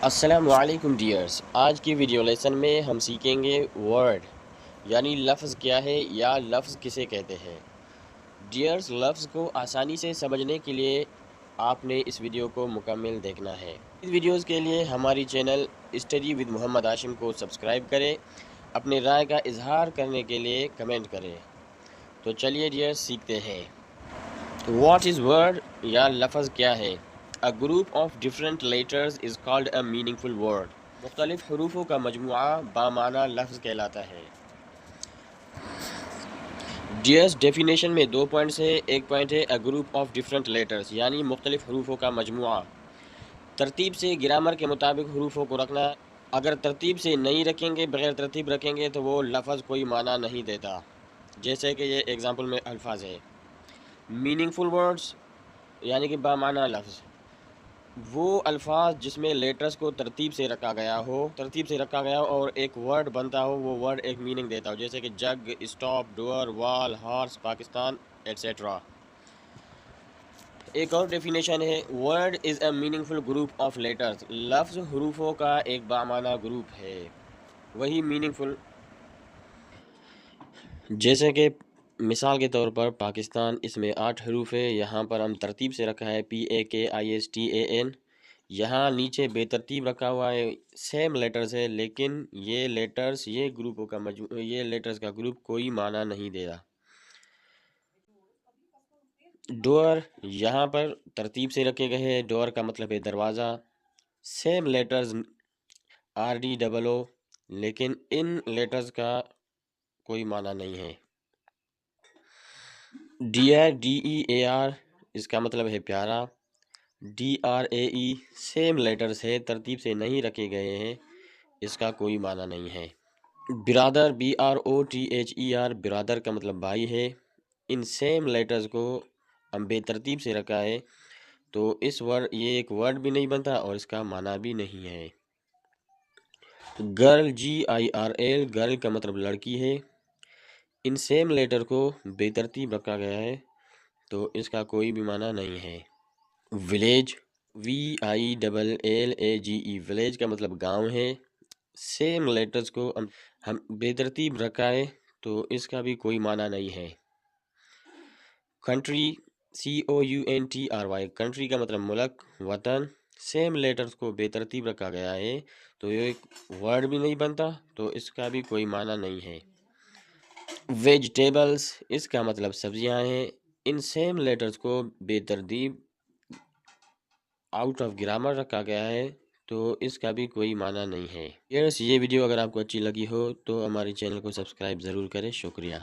السلام علیکم ڈیئرز، آج کی ویڈیو لیسن میں ہم سیکھیں گے ورڈ یعنی لفظ کیا ہے یا لفظ کسے کہتے ہیں۔ ڈیئرز، لفظ کو آسانی سے سمجھنے کے لیے آپ نے اس ویڈیو کو مکمل دیکھنا ہے۔ اس ویڈیوز کے لیے ہماری چینل اسٹڈی ود محمد ہاشم کو سبسکرائب کریں، اپنے رائے کا اظہار کرنے کے لیے کمنٹ کریں۔ تو چلیے ڈیئرز سیکھتے ہیں۔ واٹ از ورڈ یا لفظ کیا ہے؟ A group of different letters is called a meaningful word. مختلف حروفوں کا مجموعہ بامعنی لفظ کہلاتا ہے۔ ڈیئرز، ڈیفینیشن میں 2 پوائنٹس ہے۔ ایک پوائنٹ ہے a group of different letters یعنی مختلف حروفوں کا مجموعہ۔ ترتیب سے گرامر کے مطابق حروفوں کو رکھنا۔ اگر ترتیب سے نہیں رکھیں گے، بغیر ترتیب رکھیں گے تو وہ لفظ کوئی معنی نہیں دیتا۔ جیسے کہ یہ ایگزامپل میں الفاظ ہے۔ میننگ فل ورڈز یعنی کہ بامعنی لفظ، وہ الفاظ جس میں لیٹرز کو ترتیب سے رکھا گیا ہو اور ایک ورڈ بنتا ہو، وہ ورڈ ایک میننگ دیتا ہو، جیسے کہ جگ، اسٹاپ، ڈور، وال، ہارس، پاکستان ایٹسیٹرا۔ ایک اور ڈیفینیشن ہے، word is a meaningful group of letters, لفظ حروفوں کا ایک بامعنی گروپ ہے، وہی میننگ فل۔ جیسے کہ مثال کے طور پر پاکستان، اس میں 8 حروف ہے، یہاں پر ہم ترتیب سے رکھا ہے PAKISTAN، یہاں نیچے بے ترتیب رکھا ہوا ہے، سیم لیٹرز ہے، لیکن یہ لیٹرز یہ لیٹرز کا گروپ کوئی معنی نہیں دے رہا۔ ڈور یہاں پر ترتیب سے رکھے گئے ہیں، ڈور کا مطلب ہے دروازہ، سیم لیٹرز RDOO، لیکن ان لیٹرز کا کوئی معنی نہیں ہے۔ DEAR اس کا مطلب ہے پیارا، DRAE سیم لیٹرز ہے، ترتیب سے نہیں رکھے گئے ہیں، اس کا کوئی معنی نہیں ہے۔ برادر BROTHER برادر کا مطلب بھائی ہے، ان سیم لیٹرز کو ہم بے ترتیب سے رکھا ہے تو یہ ایک ورڈ بھی نہیں بنتا اور اس کا معنی بھی نہیں ہے۔ گرل GIRL گرل کا مطلب لڑکی ہے، ان سیم لیٹر کو بے ترتیب رکھا گیا ہے تو اس کا کوئی بھی معنی نہیں ہے۔ ولیج VILLAGE ولیج کا مطلب گاؤں ہے، سیم لیٹرز کو ہم بے ترتیب رکھا ہے تو اس کا بھی کوئی معنی نہیں ہے۔ کنٹری COUNTRY کنٹری کا مطلب ملک، وطن، سیم لیٹرز کو بے ترتیب رکھا گیا ہے تو یہ ایک ورڈ بھی نہیں بنتا تو اس کا بھی کوئی معنی نہیں ہے۔ ویجیٹیبلز اس کا مطلب سبزیاں ہیں، ان سیم لیٹرز کو بے ترتیب آؤٹ آف گرامر رکھا گیا ہے تو اس کا بھی کوئی معنی نہیں ہے۔ یہ ویڈیو اگر آپ کو اچھی لگی ہو تو ہماری چینل کو سبسکرائب ضرور کریں۔ شکریہ۔